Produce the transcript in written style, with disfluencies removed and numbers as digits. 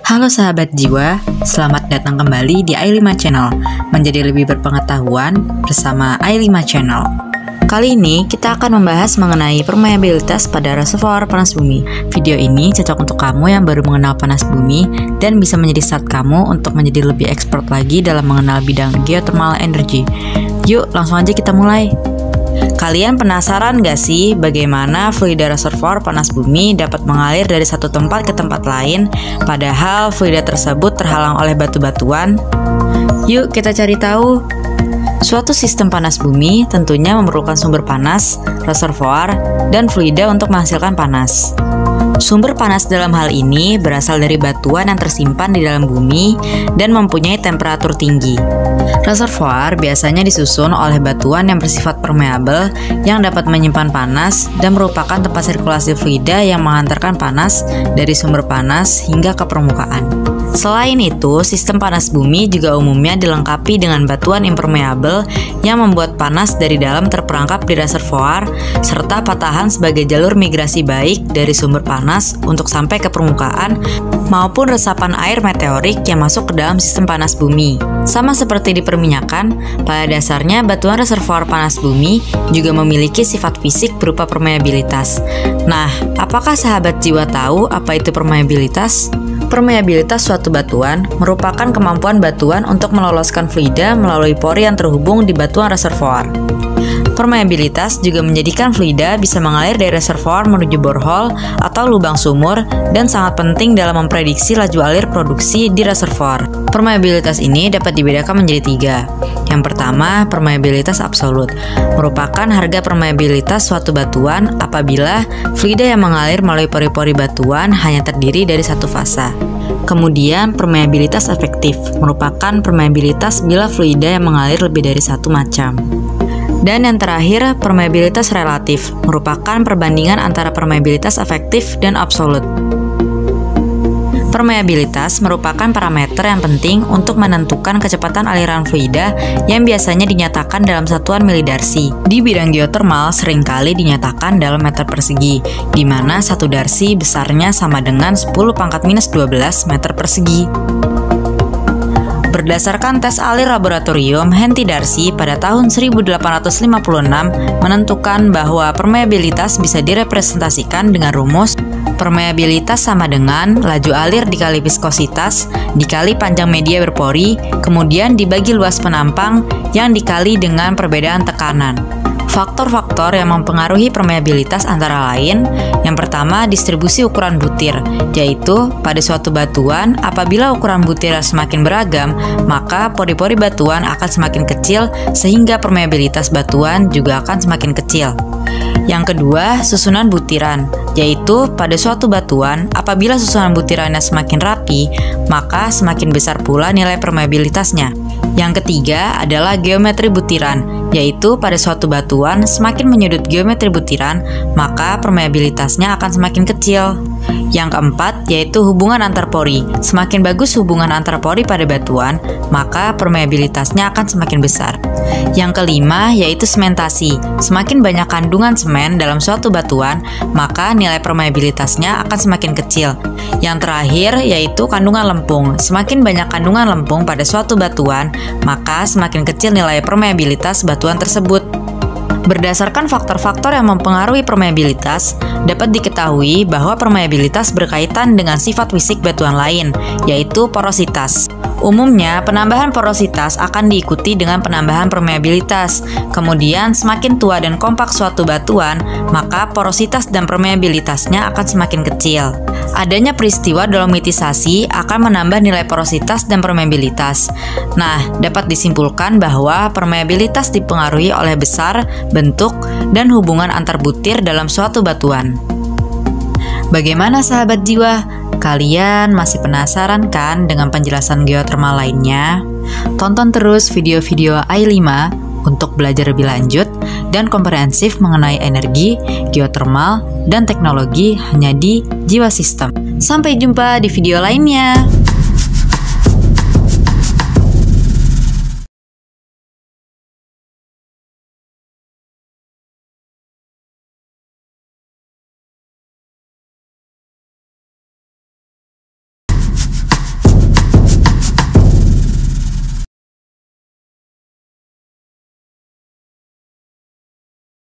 Halo sahabat jiwa, selamat datang kembali di i5 Channel, menjadi lebih berpengetahuan bersama i5 Channel. Kali ini kita akan membahas mengenai permeabilitas pada reservoir panas bumi. Video ini cocok untuk kamu yang baru mengenal panas bumi dan bisa menjadi start kamu untuk menjadi lebih expert lagi dalam mengenal bidang geothermal energy. Yuk langsung aja kita mulai. Kalian penasaran gak sih bagaimana fluida reservoir panas bumi dapat mengalir dari satu tempat ke tempat lain, padahal fluida tersebut terhalang oleh batu-batuan? Yuk kita cari tahu. Suatu sistem panas bumi tentunya memerlukan sumber panas, reservoir, dan fluida untuk menghasilkan panas. Sumber panas dalam hal ini berasal dari batuan yang tersimpan di dalam bumi dan mempunyai temperatur tinggi. Reservoir biasanya disusun oleh batuan yang bersifat permeabel yang dapat menyimpan panas dan merupakan tempat sirkulasi fluida yang menghantarkan panas dari sumber panas hingga ke permukaan. Selain itu, sistem panas bumi juga umumnya dilengkapi dengan batuan impermeabel yang membuat panas dari dalam terperangkap di reservoir, serta patahan sebagai jalur migrasi baik dari sumber panas untuk sampai ke permukaan maupun resapan air meteorik yang masuk ke dalam sistem panas bumi. Sama seperti di perminyakan, pada dasarnya batuan reservoir panas bumi juga memiliki sifat fisik berupa permeabilitas. Nah, apakah sahabat jiwa tahu apa itu permeabilitas? Permeabilitas suatu batuan merupakan kemampuan batuan untuk meloloskan fluida melalui pori yang terhubung di batuan reservoir. Permeabilitas juga menjadikan fluida bisa mengalir dari reservoir menuju borehole atau lubang sumur dan sangat penting dalam memprediksi laju alir produksi di reservoir. Permeabilitas ini dapat dibedakan menjadi tiga. Yang pertama, permeabilitas absolut, merupakan harga permeabilitas suatu batuan apabila fluida yang mengalir melalui pori-pori batuan hanya terdiri dari satu fasa. Kemudian, permeabilitas efektif, merupakan permeabilitas bila fluida yang mengalir lebih dari satu macam. Dan yang terakhir, permeabilitas relatif, merupakan perbandingan antara permeabilitas efektif dan absolut. Permeabilitas merupakan parameter yang penting untuk menentukan kecepatan aliran fluida yang biasanya dinyatakan dalam satuan milidarsi. Di bidang geothermal seringkali dinyatakan dalam meter persegi, di mana satu darsi besarnya sama dengan 10⁻⁻12 meter persegi. Berdasarkan tes alir laboratorium, Henty Darcy pada tahun 1856 menentukan bahwa permeabilitas bisa direpresentasikan dengan rumus permeabilitas sama dengan laju alir dikali viskositas dikali panjang media berpori, kemudian dibagi luas penampang yang dikali dengan perbedaan tekanan. Faktor-faktor yang mempengaruhi permeabilitas antara lain, yang pertama distribusi ukuran butir, yaitu pada suatu batuan apabila ukuran butir semakin beragam, maka pori-pori batuan akan semakin kecil sehingga permeabilitas batuan juga akan semakin kecil. Yang kedua, susunan butiran, yaitu pada suatu batuan apabila susunan butirannya semakin rapi, maka semakin besar pula nilai permeabilitasnya. Yang ketiga adalah geometri butiran, yaitu pada suatu batuan semakin menyudut geometri butiran, maka permeabilitasnya akan semakin kecil. Yang keempat yaitu hubungan antar pori. Semakin bagus hubungan antar pori pada batuan, maka permeabilitasnya akan semakin besar. Yang kelima yaitu sementasi. Semakin banyak kandungan semen dalam suatu batuan, maka nilai permeabilitasnya akan semakin kecil. Yang terakhir yaitu kandungan lempung. Semakin banyak kandungan lempung pada suatu batuan, maka semakin kecil nilai permeabilitas batuan tersebut. Berdasarkan faktor-faktor yang mempengaruhi permeabilitas, dapat diketahui bahwa permeabilitas berkaitan dengan sifat fisik batuan lain, yaitu porositas. Umumnya, penambahan porositas akan diikuti dengan penambahan permeabilitas. Kemudian, semakin tua dan kompak suatu batuan, maka porositas dan permeabilitasnya akan semakin kecil. Adanya peristiwa dolomitisasi akan menambah nilai porositas dan permeabilitas. Nah, dapat disimpulkan bahwa permeabilitas dipengaruhi oleh besar, bentuk, dan hubungan antar butir dalam suatu batuan. Bagaimana sahabat jiwa? Kalian masih penasaran kan dengan penjelasan geothermal lainnya? Tonton terus video-video i5 untuk belajar lebih lanjut dan komprehensif mengenai energi, geothermal, dan teknologi hanya di Jiwa Sistem. Sampai jumpa di video lainnya.